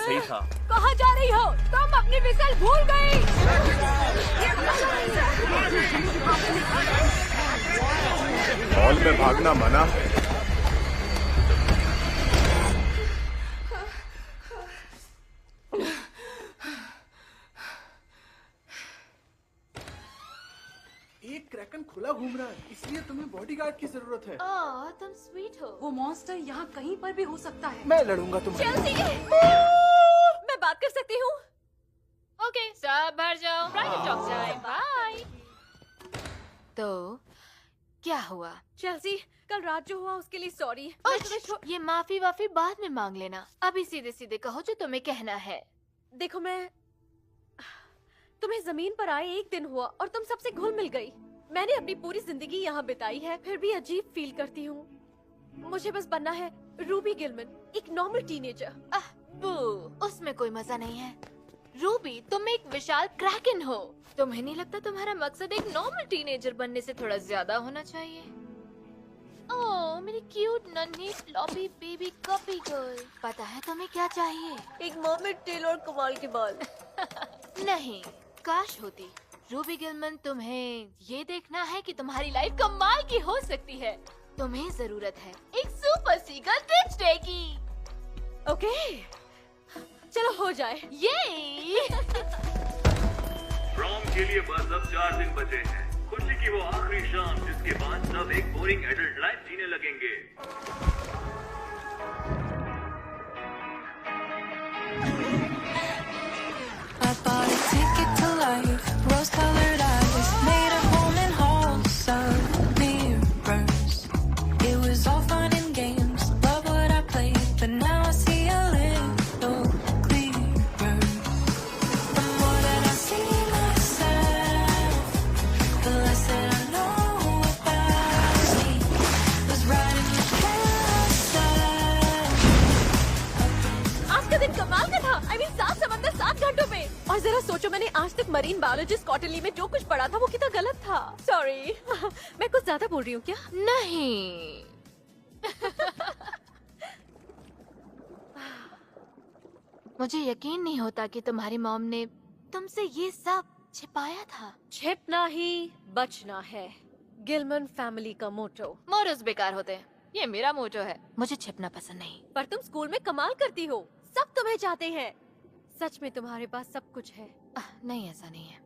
सही था। कहाँ जा रही हो तुम? अपनी विसल भूल गई। मॉल में भागना मना है। एक क्रैकन खुला घूम रहा है, इसलिए तुम्हें बॉडीगार्ड की जरूरत है। तुम स्वीट हो। वो मॉन्स्टर यहाँ कहीं पर भी हो सकता है। मैं लड़ूंगा तुम्हारे चेल्सी, मैं बात कर सकती हूँ? ओके, सब भर जाओ। Private talk time. बाय। तो क्या हुआ? चेल्सी, कल रात जो हुआ उसके लिए सॉरी। ये माफी वाफी बाद में मांग लेना। अभी सीधे सीधे कहो जो तुम्हें कहना है। देखो, मैं तुम्हें जमीन पर आए एक दिन हुआ और तुम सबसे घुल मिल गई। मैंने अपनी पूरी जिंदगी यहाँ बिताई है, फिर भी अजीब फील करती हूँ। मुझे बस बनना है रूबी गिलमन, एक नॉर्मल टीनेजर। बू, उसमें कोई मजा नहीं है। रूबी, तुम एक विशाल क्रैकन हो। तुम्हें नहीं लगता तुम्हारा मकसद एक नॉर्मल टीनेजर बनने से थोड़ा ज्यादा होना चाहिए? ओह, मेरी क्यूट नन्ही फ्लॉपी बेबी कपी गर्ल। पता है तुम्हें क्या चाहिए? एक मर्मेड टेल और कमाल के बाल। नहीं, काश होती। रूबी गिलमन, तुम्हें ये देखना है कि तुम्हारी लाइफ कमाल की हो सकती है। तुम्हें जरूरत है एक सुपर सीगर रिच डे की। ओके, चलो हो जाए। ये प्रॉम के लिए बस अब 4 दिन बचे हैं। खुशी की वो आखिरी शाम जिसके बाद सब एक बोरिंग एडल्ट लाइफ जीने लगेंगे। I bought a ticket to life, rose-colored eyes, made a home in halls of mirrors. It was all fun and games, love what I played, but now I see a little clearer. The more that I see myself, the less that I know about me. Was riding the carousel. आज का दिन कमाल का था। I mean, 7 समंदर 7 घंटों में। और जरा सोचो, मैंने आज तक मरीन बायोलॉजिस्ट क्वार्टरली में जो कुछ पढ़ा था वो कितना गलत था। सॉरी, मैं कुछ ज्यादा बोल रही हूँ क्या? नहीं। मुझे यकीन नहीं होता कि तुम्हारी मॉम ने तुमसे ये सब छिपाया था। छिपना ही बचना है, गिलमन फैमिली का मोटो। मोटोस बेकार होते हैं, ये मेरा मोटो है। मुझे छिपना पसंद नहीं। पर तुम स्कूल में कमाल करती हो, सब तुम्हें चाहते हैं। सच में तुम्हारे पास सब कुछ है। नहीं, ऐसा नहीं है।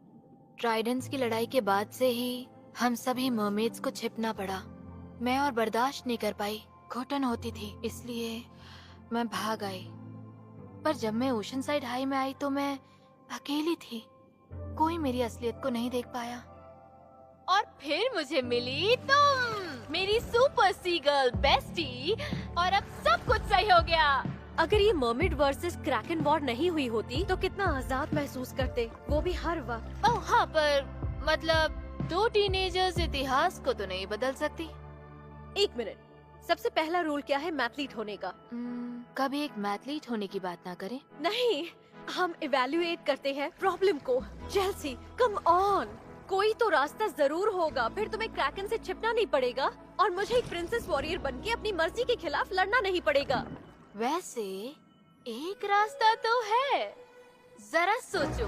ट्राइडेंट्स की लड़ाई के बाद से ही हम सभी मर्मेड्स को छिपना पड़ा। मैं और बर्दाश्त नहीं कर पाई, घुटन होती थी, इसलिए मैं भाग आई। पर जब मैं ओशन साइड हाई में आई तो मैं अकेली थी, कोई मेरी असलियत को नहीं देख पाया। और फिर मुझे मिली तुम, मेरी सुपर सी गर्ल बेस्टी, और अब सब कुछ सही हो गया। अगर ये मर्मेड वर्सेस क्रैकन वॉर नहीं हुई होती तो कितना आजाद महसूस करते, वो भी हर वक्त। ओह हाँ, पर मतलब 2 टीनेजर्स इतिहास को तो नहीं बदल सकती। 1 मिनट, सबसे पहला रूल क्या है मैथलीट होने का? कभी एक मैथलीट होने की बात ना करें। नहीं, हम इवेल्युएट करते हैं प्रॉब्लम को। चेल्सी, कम ऑन, कोई तो रास्ता जरूर होगा, फिर तुम्हें क्रैकन से छिपना नहीं पड़ेगा और मुझे एक प्रिंसेस वॉरियर बनके अपनी मर्जी के खिलाफ लड़ना नहीं पड़ेगा। वैसे एक रास्ता तो है, जरा सोचो।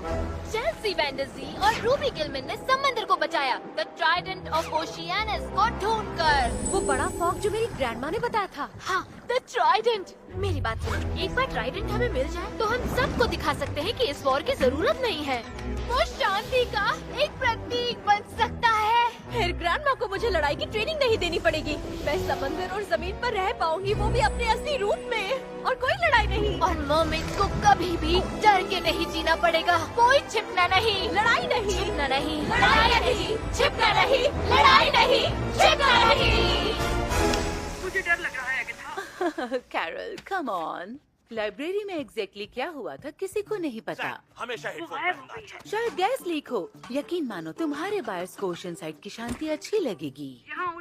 चेल्सी वैंडरजी और रूबी गिलमन ने समंदर को बचाया, द ट्राइडेंट ऑफ ओशियानस को ढूंढकर। वो बड़ा फॉग जो मेरी ग्रैंडमा ने बताया था। हाँ, द ट्राइडेंट। मेरी बात सुनो, एक बार ट्राइडेंट हमें मिल जाए तो हम सबको दिखा सकते हैं कि इस वॉर की जरूरत नहीं है। वो शांति का एक प्रतीक बन सकता है। फिर ग्रैंडमा को मुझे लड़ाई की ट्रेनिंग नहीं देनी पड़ेगी। मैं समंदर और जमीन पर रह पाऊंगी, वो भी अपने असली रूप में, और कोई लड़ाई नहीं। और मर्मेड्स को कभी भी डर के नहीं जीना पड़ेगा। कोई छिपना नहीं, लड़ाई नहीं, छिपना नहीं, लड़ाई नहीं, छिपना नहीं, लड़ाई नहीं, छिपना नहीं। मुझे डर लग रहा है कि कैरल, कम ऑन। लाइब्रेरी में एग्जैक्टली क्या हुआ था किसी को नहीं पता। हमेशा हेडफोन पहनना अच्छा है। शायद गैस लीक हो। यकीन मानो तुम्हारे बायर्स को ओशन साइड की शांति अच्छी लगेगी। यहाँ